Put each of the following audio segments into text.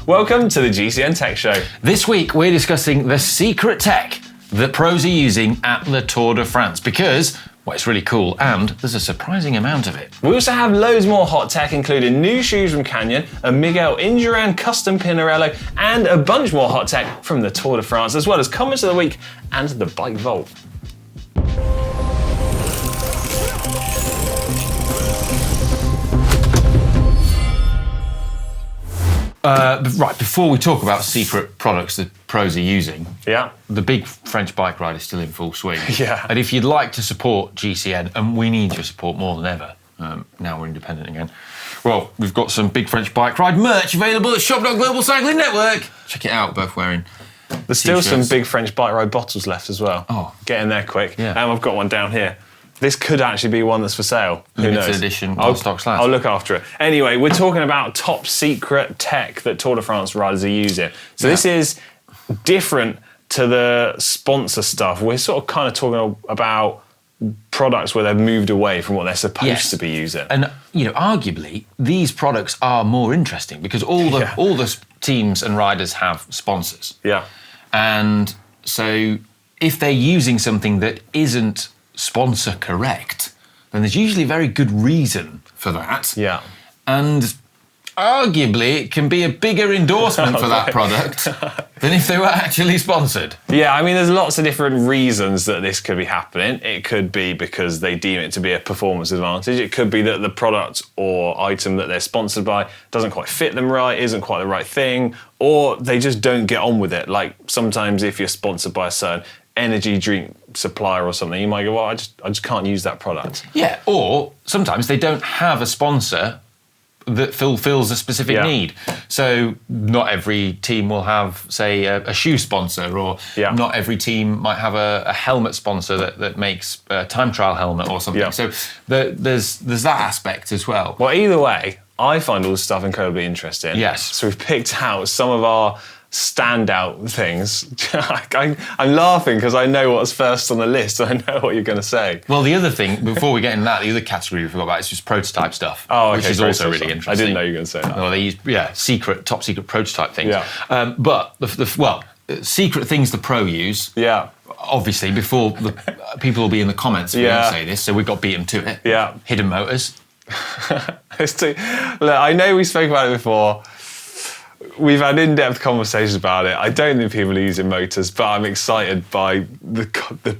Welcome to the GCN Tech Show. This week we're discussing the secret tech that pros are using at the Tour de France because, well, it's really cool and there's a surprising amount of it. We also have loads more hot tech, including new shoes from Canyon, a Miguel Induráin custom Pinarello, and a bunch more hot tech from the Tour de France, as well as comments of the week and the Bike Vault. Right, before we talk about secret products that pros are using, the big French bike ride is still in full swing. Yeah. And if you'd like to support GCN, and we need your support more than ever, now we're independent again, well, we've got some big French bike ride merch available at shop.global cycling network. Check it out, both wearing There's still some big French bike ride bottles left as well. Oh. Get in there quick. Yeah. And I've got one down here. This could actually be one that's for sale. Who knows? Limited edition stock slats. I'll look after it. Anyway, we're talking about top secret tech that Tour de France riders are using. So this is different to the sponsor stuff. We're sort of kind of talking about products where they've moved away from what they're supposed to be using. And, you know, arguably, these products are more interesting because all the teams and riders have sponsors. Yeah. And so if they're using something that isn't sponsor correct, then there's usually a very good reason for that. Yeah. And arguably it can be a bigger endorsement for that product than if they were actually sponsored. Yeah, I mean, there's lots of different reasons that this could be happening. It could be because they deem it to be a performance advantage. It could be that the product or item that they're sponsored by doesn't quite fit them right, isn't quite the right thing, or they just don't get on with it. Like sometimes if you're sponsored by a certain energy drink supplier or something, you might go, well, I just can't use that product. Yeah, or sometimes they don't have a sponsor that fulfills a specific need. So not every team will have, say, a shoe sponsor, or not every team might have a helmet sponsor that makes a time trial helmet or something. Yeah. So there's that aspect as well. Well, either way, I find all this stuff incredibly interesting. Yes. So we've picked out some of our standout things. I'm laughing because I know what's first on the list and I know what you're going to say. Well, the other thing, before we get into that, the other category we forgot about is just prototype stuff, which is also really interesting. I didn't know you were going to say that. Well, they use, top secret prototype things. Yeah. But, secret things the pro use. Yeah. Obviously, before the people will be in the comments if we don't say this, so we've got to beat them to it. Yeah. Hidden motors. Look, I know we spoke about it before. We've had in-depth conversations about it. I don't think people are using motors, but I'm excited by the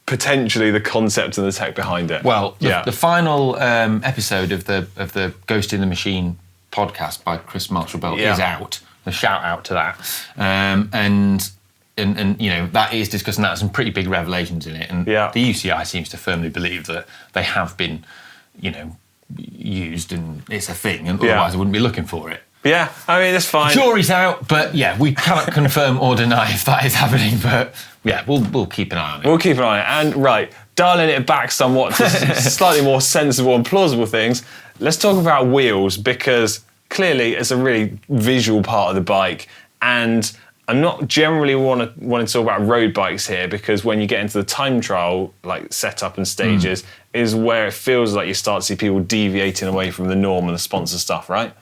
potentially the concept and the tech behind it. Well, the final episode of the Ghost in the Machine podcast by Chris Marshall-Bell is out. A shout out to that, and you know that is discussing that. Some pretty big revelations in it, and the UCI seems to firmly believe that they have been, you know, used and it's a thing, and otherwise I wouldn't be looking for it. Yeah, I mean, it's fine. Jury's out, but we cannot confirm or deny if that is happening, but we'll keep an eye on it. We'll keep an eye on it. And dialing it back somewhat to slightly more sensible and plausible things, let's talk about wheels, because clearly it's a really visual part of the bike, and I'm not generally wanting to talk about road bikes here, because when you get into the time trial setup and stages is where it feels like you start to see people deviating away from the norm and the sponsor stuff, right?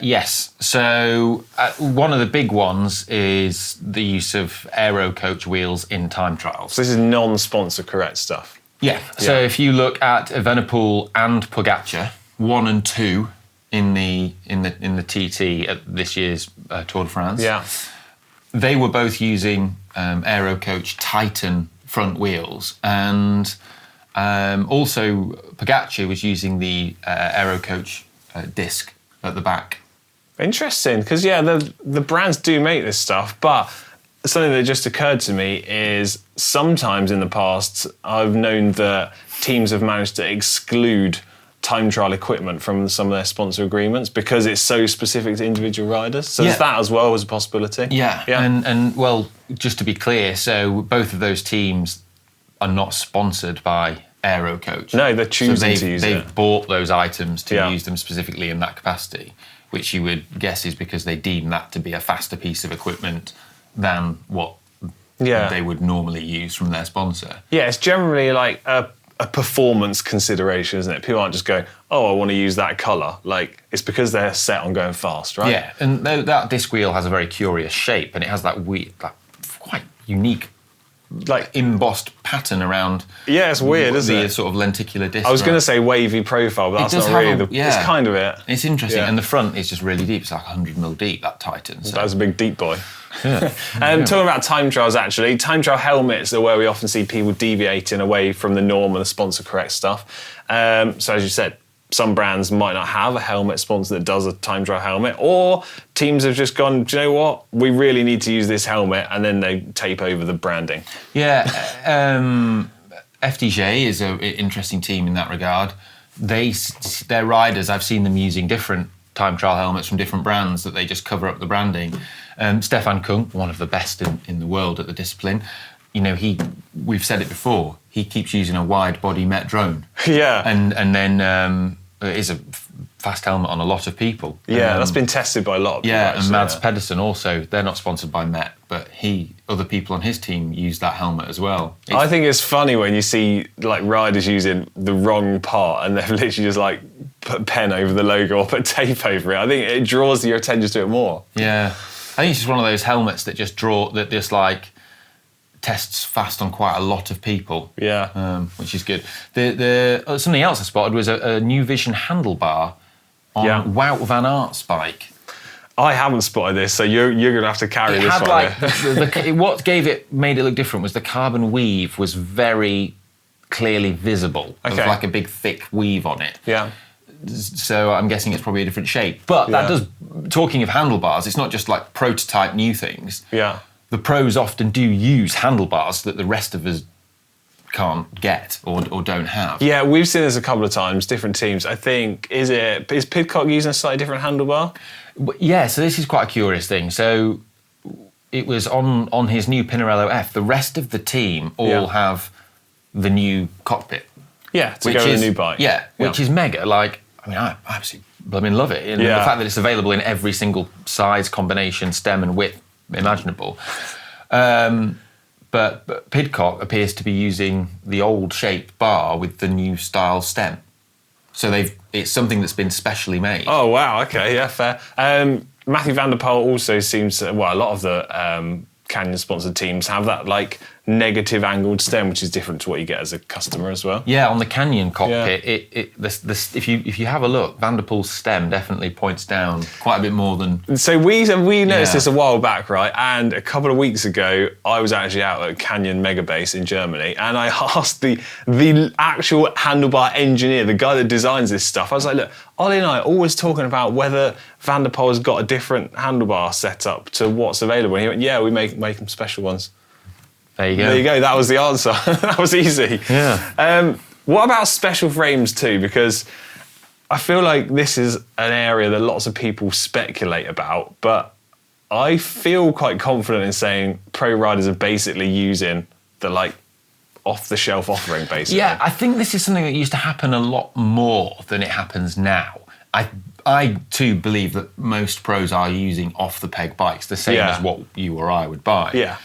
Yes. So one of the big ones is the use of aero coach wheels in time trials. So this is non-sponsor correct stuff. Yeah. So if you look at Evenepoel and Pogacar, 1 and 2 in the TT at this year's Tour de France. Yeah. They were both using aero coach Titan front wheels, and also Pogacar was using the aero coach disc at the back. Interesting, because the brands do make this stuff, but something that just occurred to me is sometimes in the past I've known that teams have managed to exclude time trial equipment from some of their sponsor agreements because it's so specific to individual riders. So there's that as well as a possibility. Yeah. And well, just to be clear, so both of those teams are not sponsored by Aero Coach. No, they're choosing to use it. They've bought those items to use them specifically in that capacity, which you would guess is because they deem that to be a faster piece of equipment than what they would normally use from their sponsor. Yeah, it's generally like a a performance consideration, isn't it? People aren't just going, oh, I want to use that colour. Like, it's because they're set on going fast, right? Yeah, and that disc wheel has a very curious shape, and it has that weird, like, quite unique, like, embossed pattern around. Yeah, it's weird, isn't it? The sort of lenticular disc. I was going to say wavy profile, but that's not really it's kind of it. It's interesting, and the front is just really deep. It's like 100mm deep, that Titan. So. That was a big deep boy. Yeah. Talking about time trials, actually, time trial helmets are where we often see people deviating away from the norm and the sponsor correct stuff. So as you said, some brands might not have a helmet sponsor that does a time trial helmet, or teams have just gone, do you know what, we really need to use this helmet, and then they tape over the branding. Yeah, FDJ is an interesting team in that regard. Their riders, I've seen them using different time trial helmets from different brands that they just cover up the branding. Stefan Kung, one of the best in the world at the discipline, you know, we've said it before, he keeps using a wide body Met drone. Yeah. And then it is a fast helmet on a lot of people. Yeah, that's been tested by a lot of people. Yeah, and Mads Pedersen also, they're not sponsored by Met, but other people on his team use that helmet as well. I think it's funny when you see like riders using the wrong part and they've literally just like put pen over the logo or put tape over it. I think it draws your attention to it more. Yeah. I think it's just one of those helmets that just tests fast on quite a lot of people. Yeah. Which is good. Something else I spotted was a new Vision handlebar on Wout van Aert's bike. I haven't spotted this, so you're going to have to carry this one. What made it look different was the carbon weave was very clearly visible. Okay. There was like a big thick weave on it. Yeah. So I'm guessing it's probably a different shape. But that does, talking of handlebars, it's not just like prototype new things. Yeah. The pros often do use handlebars that the rest of us can't get or don't have. Yeah, we've seen this a couple of times, different teams. I think, is Pidcock using a slightly different handlebar? Yeah, so this is quite a curious thing. So it was on his new Pinarello F. The rest of the team all have the new cockpit. Yeah, to go with the new bike. Yeah, which is mega. Like, I mean, I absolutely love it. And the fact that it's available in every single size, combination, stem and width imaginable. But Pidcock appears to be using the old shaped bar with the new style stem. So it's something that's been specially made. Oh, wow, okay, yeah, fair. Matthew van der Poel also seems to, a lot of the Canyon-sponsored teams have that, like, negative angled stem, which is different to what you get as a customer as well. Yeah, on the Canyon cockpit, if you have a look, Van der Poel's stem definitely points down quite a bit more than. So we noticed this a while back, right? And a couple of weeks ago, I was actually out at Canyon Mega Base in Germany, and I asked the actual handlebar engineer, the guy that designs this stuff. I was like, look, Ollie and I are always talking about whether Van der Poel's got a different handlebar setup to what's available. And he went, yeah, we make them special ones. There you go. There you go. That was the answer. That was easy. Yeah. What about special frames too? Because I feel like this is an area that lots of people speculate about, but I feel quite confident in saying pro riders are basically using the like off-the-shelf offering, basically. Yeah, I think this is something that used to happen a lot more than it happens now. I too believe that most pros are using off-the-peg bikes, the same as what you or I would buy. Yeah.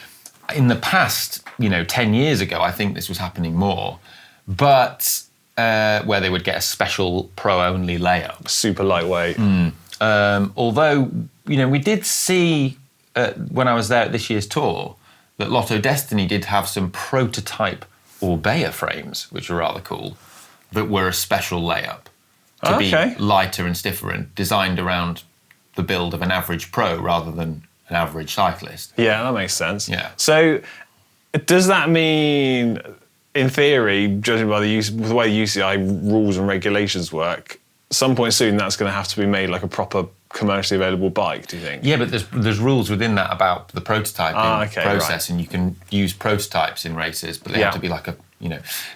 In the past, 10 years ago, I think this was happening more, but where they would get a special pro-only layup. Super lightweight. Although, we did see, when I was there at this year's tour, that Lotto Destiny did have some prototype Orbea frames, which were rather cool, that were a special layup to be lighter and stiffer and designed around the build of an average pro rather than an average cyclist. Yeah, that makes sense. Yeah. So does that mean, in theory, judging by the way the UCI rules and regulations work, some point soon that's going to have to be made like a proper commercially available bike, do you think? Yeah, but there's rules within that about the prototyping process, and you can use prototypes in races, but they have to be like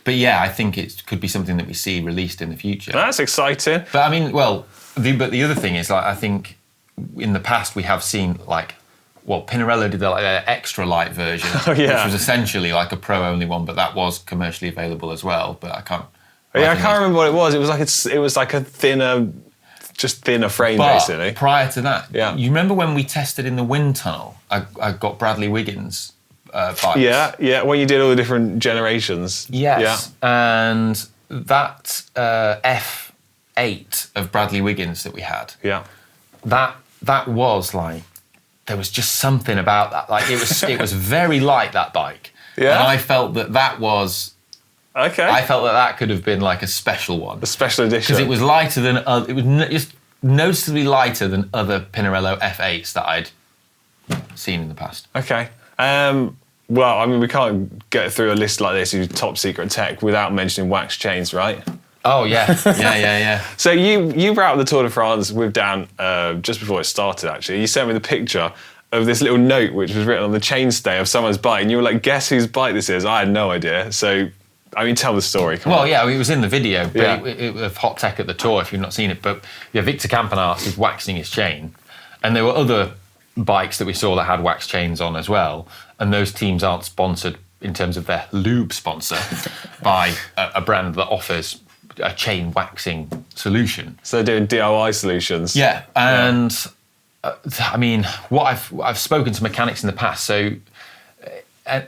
But yeah, I think it could be something that we see released in the future. That's exciting. But I mean, the other thing is, like, I think in the past we have seen, like, Pinarello did their extra light version, which was essentially like a pro-only one, but that was commercially available as well. But I can't. I can't remember what it was. It was like a thinner frame, basically. Prior to that, you remember when we tested in the wind tunnel? I got Bradley Wiggins bikes. Yeah. When you did all the different generations. Yes. Yeah. And that F8 of Bradley Wiggins that we had. Yeah. That was like, there was just something about that. Like it was very light, that bike. Yeah. And I felt that was. Okay. I felt that could have been like a special one. A special edition. Because it was lighter than it was just noticeably lighter than other Pinarello F8s that I'd seen in the past. Okay. Well, I mean, we can't get through a list like this of top secret tech without mentioning wax chains, right? Oh, yeah. Yeah. So you were out at the Tour de France with Dan just before it started, actually. You sent me the picture of this little note which was written on the chainstay of someone's bike, and you were like, guess whose bike this is? I had no idea. So, I mean, tell the story. Come on. Yeah, it was in the video of Hot Tech at the Tour, if you've not seen it. But Victor Campenaerts is waxing his chain, and there were other bikes that we saw that had wax chains on as well, and those teams aren't sponsored in terms of their lube sponsor by a brand that offers a chain waxing solution. So they're doing DIY solutions. Yeah, and I mean, what I've spoken to mechanics in the past, so I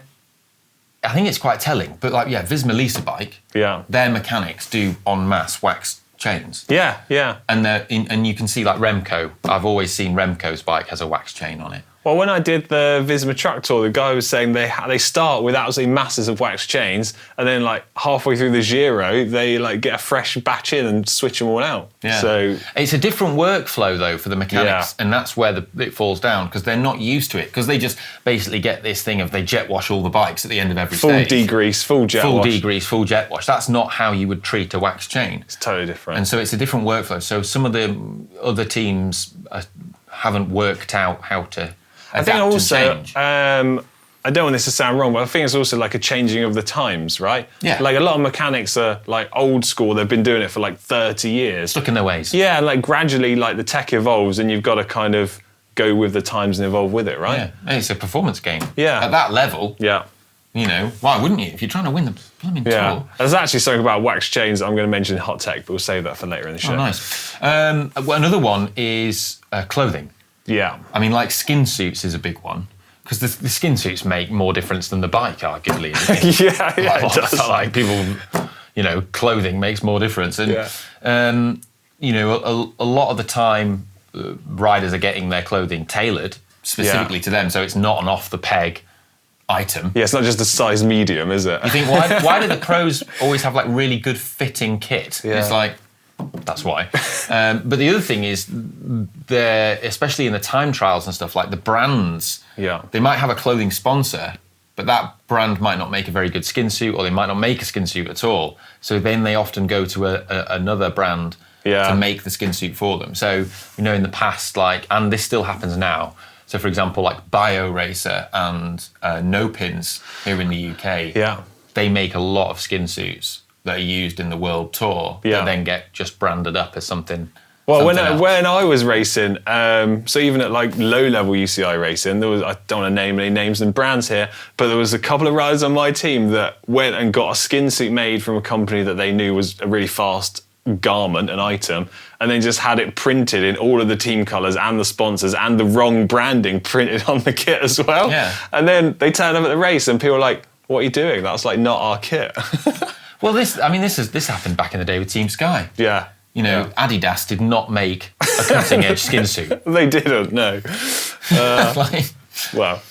think it's quite telling. But like, Visma Lisa bike, their mechanics do en masse wax chains. Yeah. And you can see like Remco. I've always seen Remco's bike has a wax chain on it. Well, when I did the Visma Truck Tour, the guy was saying they start with absolutely masses of wax chains, and then like halfway through the Giro, they like get a fresh batch in and switch them all out. Yeah. So it's a different workflow though for the mechanics, and that's where it falls down because they're not used to it because they just basically get this thing of they jet wash all the bikes at the end of every stage. Full degrease, full jet wash. Full degrease, full jet wash. That's not how you would treat a wax chain. It's totally different. And so it's a different workflow. So some of the other teams haven't worked out how to. I think also, I don't want this to sound wrong, but I think it's also like a changing of the times, right? Yeah. Like a lot of mechanics are like old school. They've been doing it for like 30 years. Stuck in their ways. Yeah, and like gradually like the tech evolves and you've got to kind of go with the times and evolve with it, right? Yeah, it's a performance game. Yeah. At that level, yeah. You know, why wouldn't you? If you're trying to win the blooming tour. There's actually something about wax chains that I'm going to mention in Hot Tech, but we'll save that for later in the show. Oh, nice. Another one is clothing. Yeah. I mean, like skin suits is a big one because the skin suits make more difference than the bike, arguably. Yeah, it does. Like people, clothing makes more difference. And, a lot of the time, riders are getting their clothing tailored specifically to them. So it's not an off-the-peg item. Yeah, it's not just a size medium, is it? You think, why do the pros always have like really good fitting kit? Yeah. It's like, that's why. But the other thing is, especially in the time trials and stuff, like the brands, they might have a clothing sponsor, but that brand might not make a very good skin suit, or they might not make a skin suit at all. So then they often go to another brand to make the skin suit for them. So, in the past, and this still happens now. So, for example, like Bio Racer and No Pins here in the UK, they make a lot of skin suits that are used in the World Tour that then get just branded up as something. Well, when I was racing, so even at like low-level UCI racing, I don't want to name any names and brands here, but there was a couple of riders on my team that went and got a skin suit made from a company that they knew was a really fast garment, an item, and then just had it printed in all of the team colours and the sponsors and the wrong branding printed on the kit as well. Yeah. And then they turned up at the race and people were like, what are you doing? That's like not our kit. Well, this happened back in the day with Team Sky. Yeah. Adidas did not make a cutting-edge skin suit. They didn't, no. Well,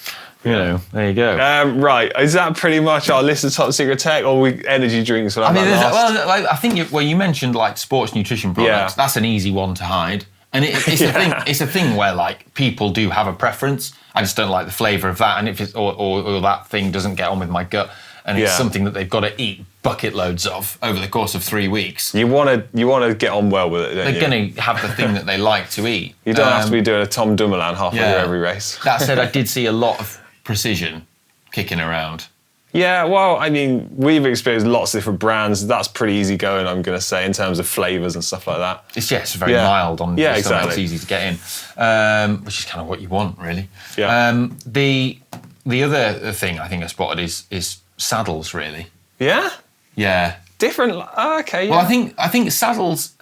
there you go. Right, is that pretty much our list of top secret tech, or energy drinks? I think you mentioned like sports nutrition products. That's an easy one to hide, and it's a thing where like people do have a preference. I just don't like the flavour of that, and if it's or that thing doesn't get on with my gut. And it's something that they've got to eat bucket loads of over the course of 3 weeks. You want to get on well with it, don't you? They're going to have the thing that they like to eat. You don't have to be doing a Tom Dumoulin halfway through every race. That said, I did see a lot of precision kicking around. Yeah, well, I mean, we've experienced lots of different brands. That's pretty easy going, I'm going to say, in terms of flavours and stuff like that. It's very mild on exactly. It's easy to get in, which is kind of what you want, really. Yeah. The other thing I think I spotted is saddles, really. Yeah? Yeah. Different. Okay. Yeah. Well, I think saddles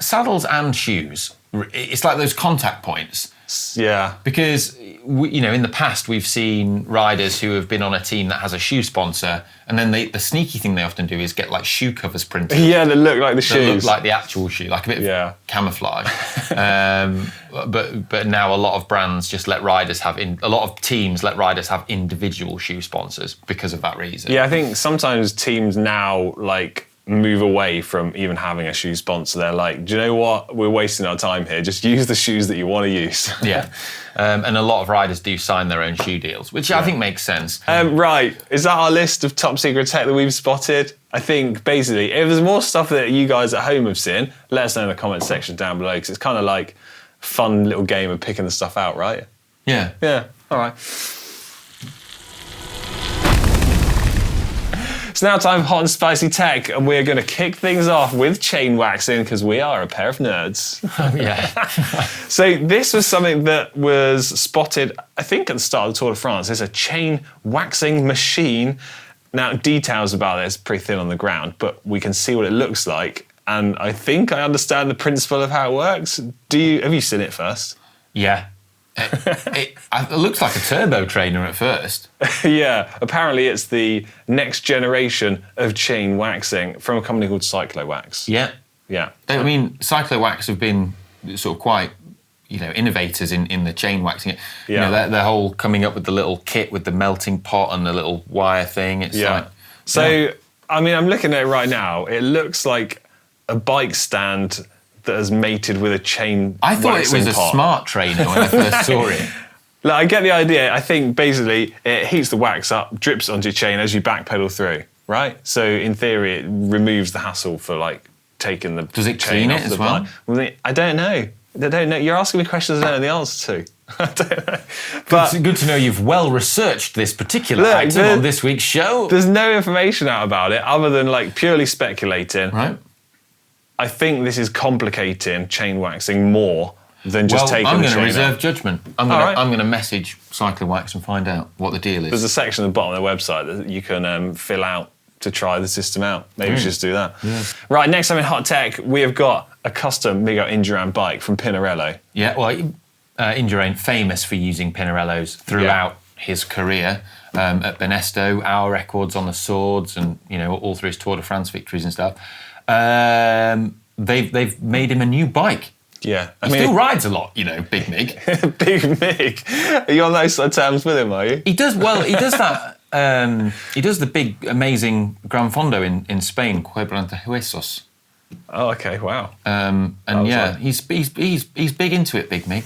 and shoes. It's like those contact points. Yeah. Because, in the past, we've seen riders who have been on a team that has a shoe sponsor, and then the sneaky thing they often do is get like shoe covers printed. Yeah, that look like the shoes. That look like the actual shoe, like a bit of camouflage. But now a lot of brands just let riders a lot of teams let riders have individual shoe sponsors because of that reason. Yeah, I think sometimes teams now like move away from even having a shoe sponsor. They're like, do you know what? We're wasting our time here. Just use the shoes that you want to use. Yeah. And a lot of riders do sign their own shoe deals, which I think makes sense. Right. Is that our list of top secret tech that we've spotted? I think basically, if there's more stuff that you guys at home have seen, let us know in the comments section down below, because it's kind of like a fun little game of picking the stuff out, right? Yeah. Yeah. All right. It's now time for hot and spicy tech, and we're going to kick things off with chain waxing because we are a pair of nerds. Oh, yeah. So this was something that was spotted, I think, at the start of the Tour de France. There's a chain waxing machine. Now, details about this are pretty thin on the ground, but we can see what it looks like. And I think I understand the principle of how it works. Have you seen it first? Yeah. It looks like a turbo trainer at first. Yeah, apparently it's the next generation of chain waxing from a company called Cyclowax. Yeah. Yeah. I mean, Cyclowax have been sort of quite, innovators in the chain waxing. Yeah. Their whole coming up with the little kit with the melting pot and the little wire thing. It's like... So, I mean, I'm looking at it right now. It looks like a bike stand that has mated with a chain I thought it was a smart trainer when I first saw it. Look, I get the idea. I think basically it heats the wax up, drips onto your chain as you backpedal through, right? So in theory, it removes the hassle for like taking the Does it chain clean off it the as well? bike. I don't know. You're asking me questions I don't know the answer to. I don't know. But good to know you've well researched this particular item on this week's show. There's no information out about it other than like purely speculating. Right. I think this is complicating chain waxing more than just taking the chain out. I'm going to reserve judgment. I'm going to message Cyclowax and find out what the deal is. There's a section at the bottom of their website that you can fill out to try the system out. Maybe we should just do that. Yeah. Right, next time in Hot Tech, we have got a custom Miguel Induráin bike from Pinarello. Yeah, well, Induráin, famous for using Pinarellos throughout his career. At Benesto, our records on the swords and, all through his Tour de France victories and stuff. They've made him a new bike. Yeah. He still rides a lot, Big Mig. Big Mig. Are you on those terms with him, are you? He does that. He does the big, amazing Gran Fondo in Spain, Quebrantahuesos. Oh, okay, wow. He's big into it, Big Mig.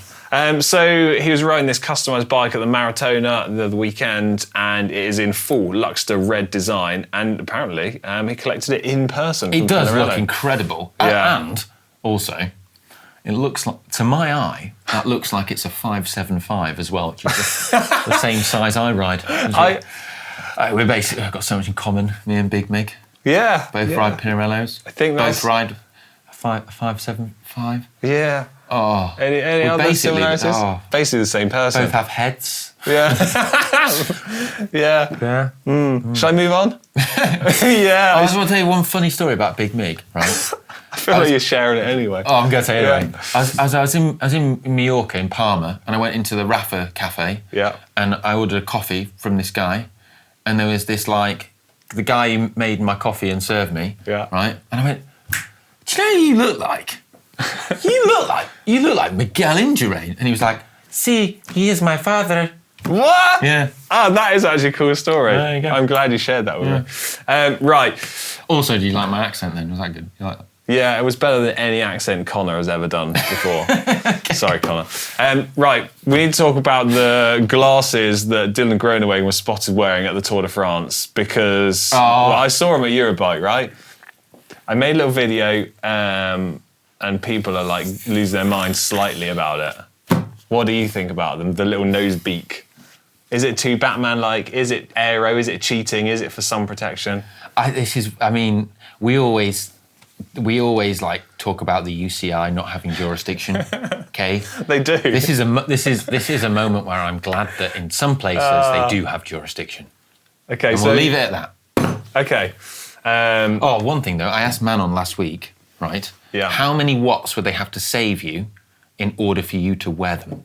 So he was riding this customised bike at the Maratona the weekend, and it is in full Luxter red design, and apparently he collected it in person. It does Pinarello. look incredible. Yeah. And also, it looks like, to my eye, that looks like it's a 575 as well, which is the same size I ride. We've got so much in common, me and Big Mig. Yeah. Both ride Pinarellos. I think both ride a 575. Yeah. Oh. Any other similarities? Basically the same person. Both have heads. Yeah. Yeah. Shall I move on? Yeah. I just want to tell you one funny story about Big Mig, right? I feel like you're sharing it anyway. Oh, I'm going to tell you anyway. I was in Mallorca, in Palma, and I went into the Rafa cafe. Yeah. And I ordered a coffee from this guy, and there was this the guy who made my coffee and served me. Yeah. Right. And I went, do you know who you look like? You look like Miguel Induráin. And he was like, see, he is my father. What? Yeah. Oh, that is actually a cool story. There you go. I'm glad you shared that with me. Right. Also, do you like my accent then? Was that good? You like that? Yeah, it was better than any accent Connor has ever done before. Sorry, Connor. Right, we need to talk about the glasses that Dylan Groenewegen was spotted wearing at the Tour de France because I saw him at Eurobike, right? I made a little video and people are like losing their minds slightly about it. What do you think about them? The little nose beak. Is it too Batman-like? Is it aero? Is it cheating? Is it for sun protection? We always like talk about the UCI not having jurisdiction. Okay, they do. This is a moment where I'm glad that in some places they do have jurisdiction. Okay, and so we'll leave it at that. Okay. One thing though, I asked Manon last week, right? Yeah. How many watts would they have to save you in order for you to wear them?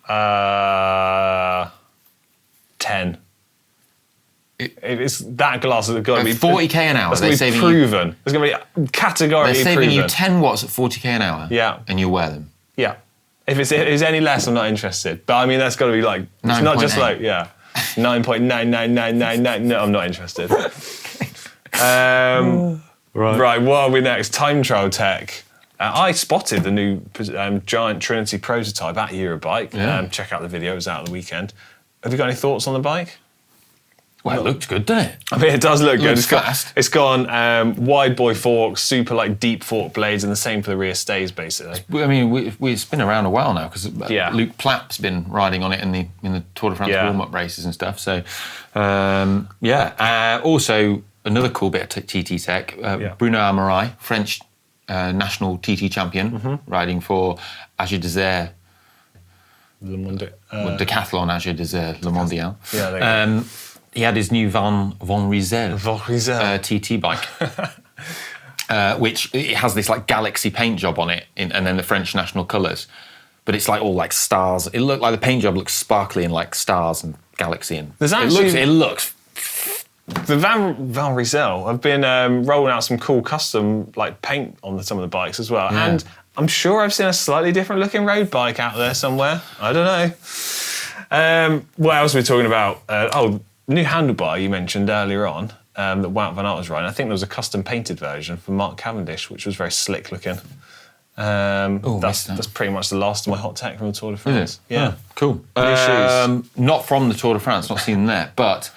10. It's that glass has got to be 40k an hour. That's going to be proven. It's going to be categorically proven. They're saving you 10 watts at 40k an hour. Yeah. And you wear them. Yeah. If it's any less, I'm not interested. But I mean, that's got to be like, it's not just like, 9.99999. No, I'm not interested. Right, what are we next? Time trial tech. I spotted the new giant Trinity prototype at Eurobike. Yeah. Check out the video, it was out on the weekend. Have you got any thoughts on the bike? Well, it looked good, doesn't it? I mean, it does look good. It's fast. It's got wide boy forks, super like deep fork blades, and the same for the rear stays, basically. I mean, it's been around a while now because Luke Plapp's been riding on it in the Tour de France warm-up races and stuff. So, also, another cool bit of TT tech, Bruno Amarai, French national TT champion, riding for Age Desert. Decathlon Age Desert Le Mondial. Yeah, he had his new Van Riezel TT bike, which it has this like galaxy paint job on it, and then the French national colours. But it's like all like stars. It looked like the paint job looks sparkly and like stars and galaxy. And it looks. The Van Riezel have been rolling out some cool custom like paint on some of the bikes as well, and I'm sure I've seen a slightly different looking road bike out there somewhere. I don't know. What else are we talking about? New handlebar you mentioned earlier on that Wout van Aert was riding. I think there was a custom painted version for Mark Cavendish, which was very slick looking. That's pretty much the last of my hot tech from the Tour de France. Yeah, cool. Shoes. Not from the Tour de France, not seen them there, but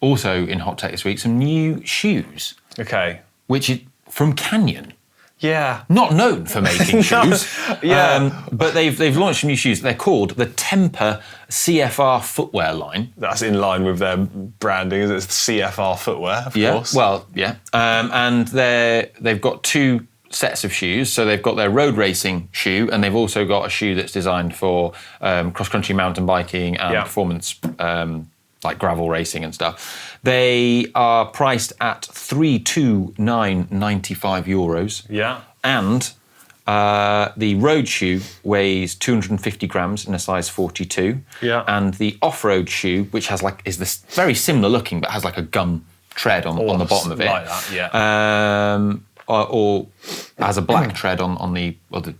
also in hot tech this week, some new shoes. Okay. Which is from Canyon. Yeah. Not known for making shoes. But they've launched some new shoes. They're called the Tempr CFR footwear line. That's in line with their branding, is it? It's CFR footwear, of course. Well, yeah. And they've got two sets of shoes. So they've got their road racing shoe, and they've also got a shoe that's designed for cross-country mountain biking and performance like gravel racing and stuff. They are priced at €329.95. Yeah. And the road shoe weighs 250 grams in a size 42. Yeah. And the off-road shoe, which has is this very similar looking, but has like a gum tread on the bottom of it. Like that, yeah. Or has a black tread on the other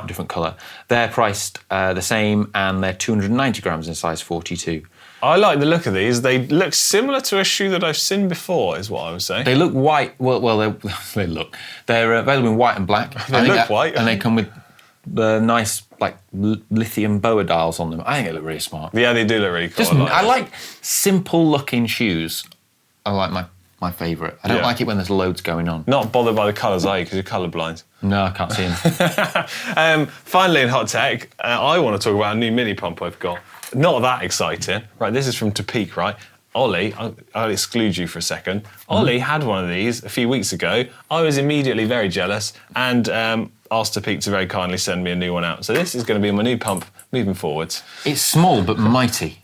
different colour. They're priced the same, and they're 290 grams in size 42. I like the look of these. They look similar to a shoe that I've seen before, is what I would say. They look white. Well, they look. They're available in white and black. They look white. And they come with the nice, like, lithium boa dials on them. I think they look really smart. Yeah, they do look really cool. I like simple-looking shoes. I like my favourite. I don't like it when there's loads going on. Not bothered by the colours, are you? Because you're colourblind. No, I can't see them. Finally, in hot tech, I want to talk about a new mini pump I've got. Not that exciting. Right, this is from Topeak, right? Ollie, I'll exclude you for a second. Ollie had one of these a few weeks ago. I was immediately very jealous and asked Topeak to very kindly send me a new one out. So this is going to be my new pump moving forwards. It's small but mighty.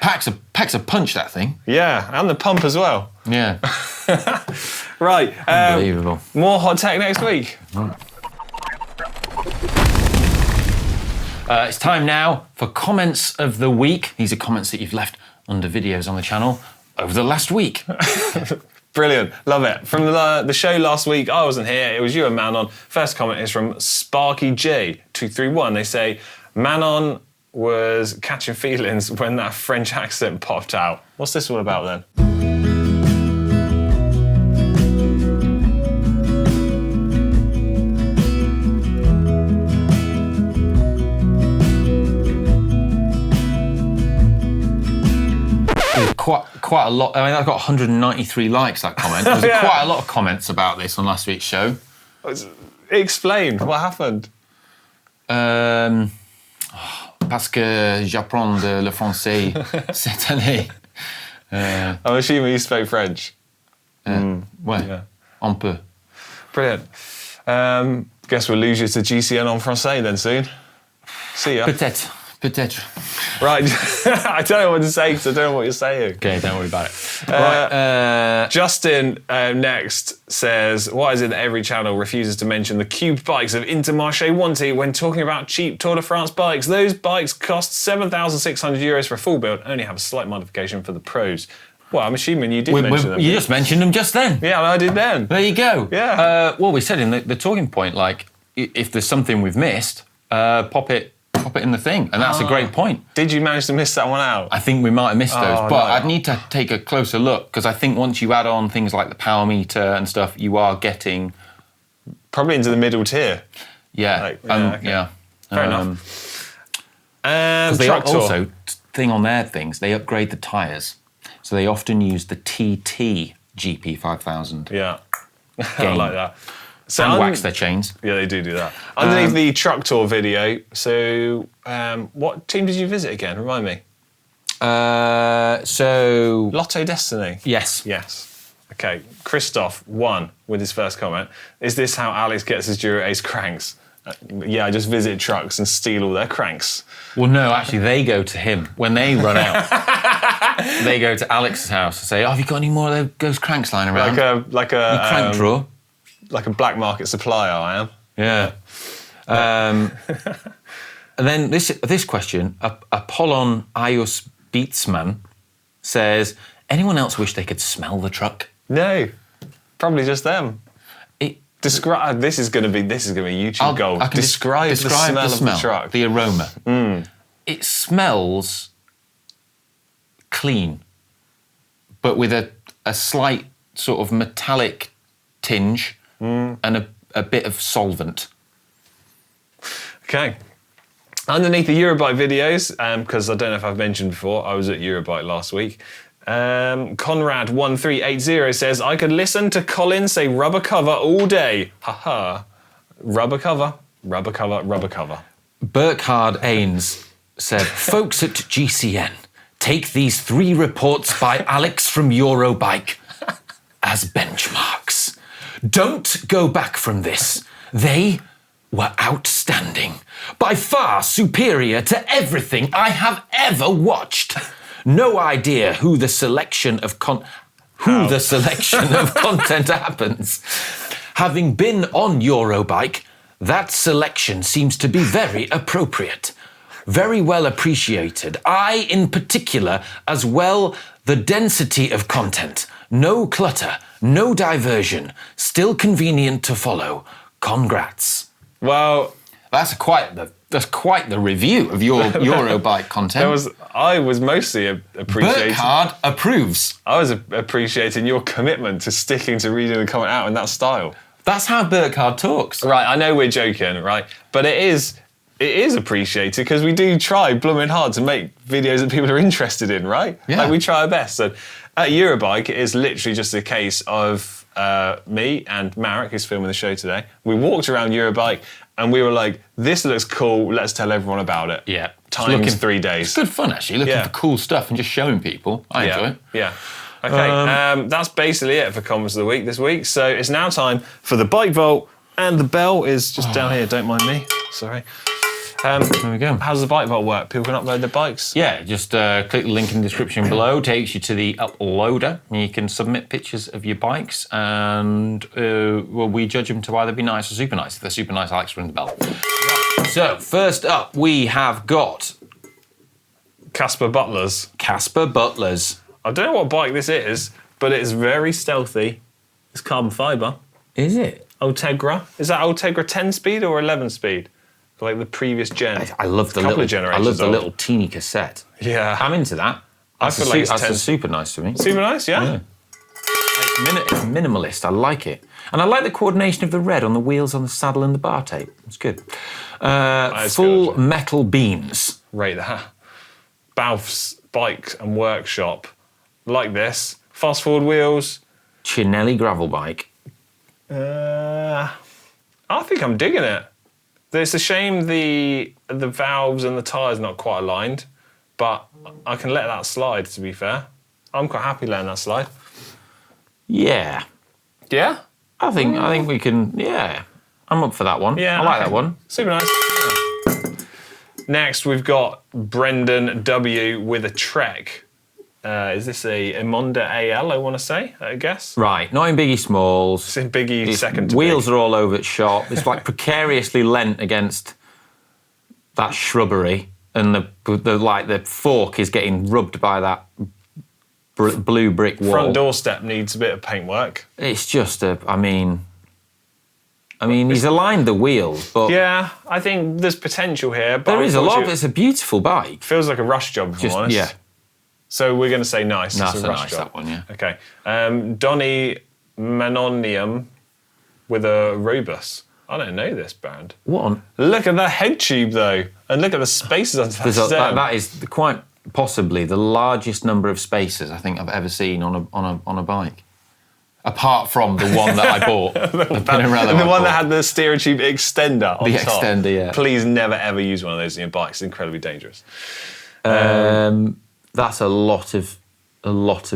Packs a punch, that thing. Yeah, and the pump as well. Yeah. Right. Unbelievable. More hot tech next week. It's time now for comments of the week. These are comments that you've left under videos on the channel over the last week. Brilliant. Love it. From the show last week, I wasn't here. It was you and Manon. First comment is from Sparky J231. They say, Manon was catching feelings when that French accent popped out. What's this all about then? Quite a lot. I mean, I've got 193 likes, that comment. There was quite a lot of comments about this on last week's show. Explain, what happened? Parce que j'apprends le français cette année. I'm assuming you spoke French. Ouais, un peu. Brilliant. Guess we'll lose you to GCN en français then soon. See ya. Peut-être. Peut-être. Right. I don't know what to say because I don't know what you're saying. Okay, don't worry about it. Right. Justin next says, why is it that every channel refuses to mention the cubed bikes of Intermarché Wanty when talking about cheap Tour de France bikes? Those bikes cost €7,600 for a full build, only have a slight modification for the pros. Well, I'm assuming you did mention them. You just mentioned them just then. Yeah, I did then. There you go. Yeah. Well, we said in the talking point, like, if there's something we've missed, pop it in the thing, and that's a great point. Did you manage to miss that one out? I think we might have missed those, but I'd need to take a closer look, because I think once you add on things like the power meter and stuff, you are getting... Probably into the middle tier. Yeah. Okay. Fair enough. They also, thing on their things, they upgrade the tyres. So they often use the TT GP5000. Yeah. I like that. So and wax their chains. Yeah, they do that. Underneath the Truck Tour video, so what team did you visit again? Remind me. So... Lotto Destiny? Yes. Yes. Okay, Christoph won with his first comment. Is this how Alex gets his Dura Ace cranks? Yeah, I just visit trucks and steal all their cranks. Well, no, actually, they go to him. When they run out, they go to Alex's house and say, have you got any more of those cranks lying around? Like a crank drawer? Like a black market supplier, I am. Yeah. And then this question, Apollon Ius Beatsman says, anyone else wish they could smell the truck? No, probably just them. Describe. This is going to be YouTube gold. Describe the smell of the truck. The aroma. It smells clean, but with a slight sort of metallic tinge and a bit of solvent. Okay. Underneath the Eurobike videos, because I don't know if I've mentioned before, I was at Eurobike last week. Conrad1380 says, I could listen to Colin say rubber cover all day. Haha. Rubber cover, rubber cover, rubber cover. Burkhard Ains said, folks at GCN, take these 3 reports by Alex from Eurobike as benchmarks. Don't go back from this. They were outstanding. By far superior to everything I have ever watched. No idea who the selection of content happens. Having been on Eurobike, that selection seems to be very appropriate. Very well appreciated. I, in particular, as well, the density of content. No clutter, no diversion. Still convenient to follow. Congrats. Well, that's quite the review of your Eurobike content. I was mostly appreciating... Burkhard approves. I was appreciating your commitment to sticking to reading the comment out in that style. That's how Burkhard talks. Right, I know we're joking, right? But it is appreciated because we do try blooming hard to make videos that people are interested in, right? Yeah. Like we try our best. So at Eurobike, it is literally just a case of me and Marek, who's filming the show today. We walked around Eurobike and we were like, this looks cool, let's tell everyone about it. Yeah. Times 3 days. It's good fun, actually, looking for cool stuff and just showing people. I enjoy it. Yeah. Okay, that's basically it for Comments of the Week this week. So it's now time for the Bike Vault, and the bell is just down here, don't mind me. Sorry. There we go. How does the Bike Vault work? People can upload their bikes? Yeah, just click the link in the description below, takes you to the uploader, and you can submit pictures of your bikes, and we judge them to either be nice or super nice. If they're super nice, Alex ring the bell. So, first up, we have got... Casper Butlers. Casper Butlers. I don't know what bike this is, but it's very stealthy. It's carbon fibre. Is it? Ultegra. Is that Ultegra 10-speed or 11-speed? Like the previous gen. I love the little teeny cassette. Yeah. I'm into that. I feel like that's super nice to me. Super nice, yeah. It's minimalist. I like it. And I like the coordination of the red on the wheels, on the saddle and the bar tape. It's good. Full metal beams. Rate that. Balf's Bike and Workshop. Like this. Fast forward wheels. Chinelli gravel bike. I think I'm digging it. It's a shame the valves and the tyres not quite aligned, but I can let that slide, to be fair. I'm quite happy letting that slide. Yeah. Yeah? I think we can, yeah. I'm up for that one. Yeah, I like that one. Super nice. Next, we've got Brendan W with a Trek. Is this a Emonda AL, I want to say, I guess? Right, not in Biggie Smalls. It's in Biggie second to Wheels big. are all over the shop. It's like precariously lent against that shrubbery, and the fork is getting rubbed by that blue brick wall. Front doorstep needs a bit of paintwork. It's just he's aligned the wheels, but yeah, I think there's potential here. But there is a lot. It's a beautiful bike. Feels like a rush job, if I'm honest. Yeah. So we're going to say nice. That's it's a rush job. That one, yeah. Okay. Donny Manonium with a Robus. I don't know this brand. What on? Look at that head tube though, and look at the spaces under that stem. That is quite possibly the largest number of spaces I think I've ever seen on a bike. Apart from the one that I bought, the Pinarello. The one that had the steering tube extender on the top. Extender, yeah. Please never ever use one of those in your bike. It's incredibly dangerous. That's a lot of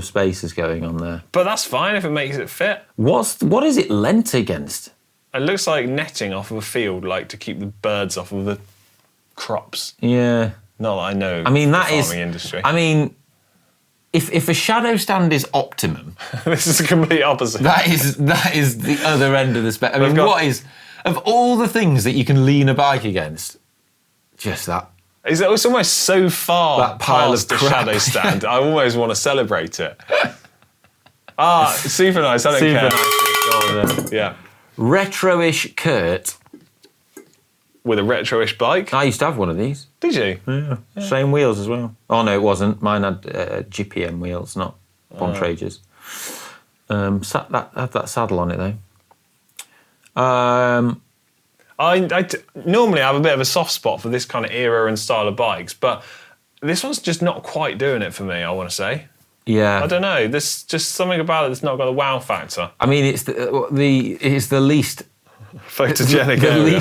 spaces going on there. But that's fine if it makes it fit. What is it lent against? It looks like netting off of a field, like to keep the birds off of the crops. Yeah. Not that I know. I mean, the farming industry. I mean, if a shadow stand is optimum, this is the complete opposite. That is the other end of the spectrum. I mean, what is of all the things that you can lean a bike against, just that. It's almost so far that pile past of the crap. shadow stand. I almost want to celebrate it. Super nice. I don't care. Nice. Yeah. Retro-ish Kurt. With a retro-ish bike. I used to have one of these. Did you? Yeah. Same wheels as well. Oh no, it wasn't. Mine had GPM wheels, not Bontrages. Had that saddle on it though. I normally have a bit of a soft spot for this kind of era and style of bikes, but this one's just not quite doing it for me, I want to say. Yeah. I don't know. There's just something about it that's not got the wow factor. I mean, it's the least photogenic the area.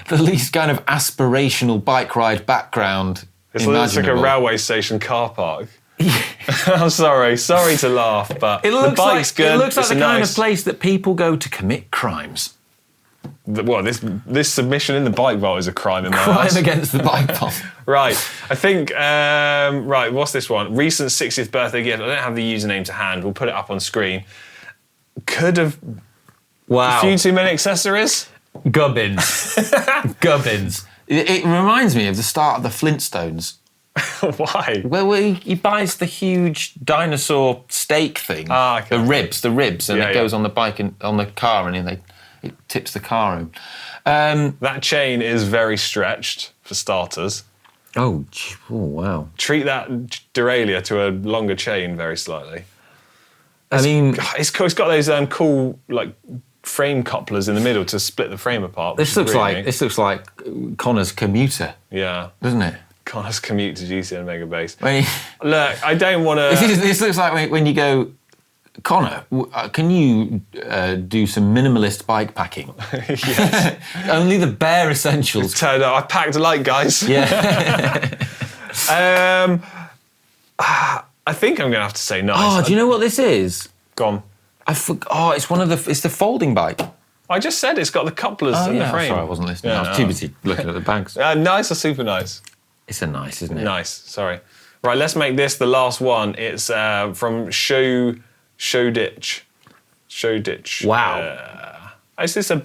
the least kind of aspirational bike ride background. It's like a railway station car park. I'm sorry to laugh, but the bike's good. It looks like it's the kind of place that people go to commit crimes. Well, this submission in the bike vault is a crime in my eyes. Crime against the bike vault. Right, I think, right, what's this one? Recent 60th birthday gift. I don't have the username to hand. We'll put it up on screen. Could have... Wow. A few too many accessories? Gubbins. Gubbins. It reminds me of the start of the Flintstones. Why? Well, he buys the huge dinosaur steak thing. Ah, okay. The ribs, and it goes on the bike and on the car, and it tips the car in. That chain is very stretched, for starters. Oh wow. Treat that derailleur to a longer chain very slightly. I mean... It's got those cool, like, frame couplers in the middle to split the frame apart. This looks like Connor's commuter. Yeah. Doesn't it? Connor's commute to GCN Mega Base. Look, I don't want to... This looks like when you go... Connor, can you do some minimalist bike packing? Yes. Only the bare essentials. Turned out I packed light, guys. Yeah. I think I'm going to have to say nice. Oh, do you know what this is? Go on. it's the folding bike. I just said it's got the couplers in the frame. Sorry, I wasn't listening. Yeah, I was too busy looking at the bags. Nice or super nice? It's a nice, isn't it? Nice, sorry. Right, let's make this the last one. It's from Shoreditch. Wow. Is this a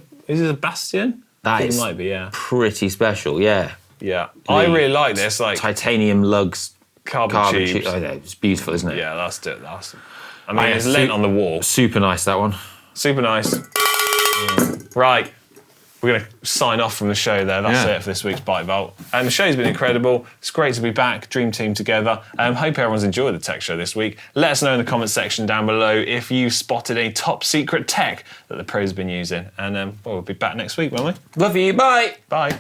Bastion? It might be, yeah. Pretty special, yeah. Yeah. I really like this. Like titanium lugs. Carbon tubes. Oh, yeah, it's beautiful, isn't it? Yeah, that's it. I mean, it's lent on the wall. Super nice, that one. Super nice. Right. We're going to sign off from the show there. That's it for this week's Bike Vault. The show's been incredible. It's great to be back, Dream Team together. Hope everyone's enjoyed the tech show this week. Let us know in the comments section down below if you've spotted any top secret tech that the pros have been using. And we'll be back next week, won't we? Love you. Bye. Bye.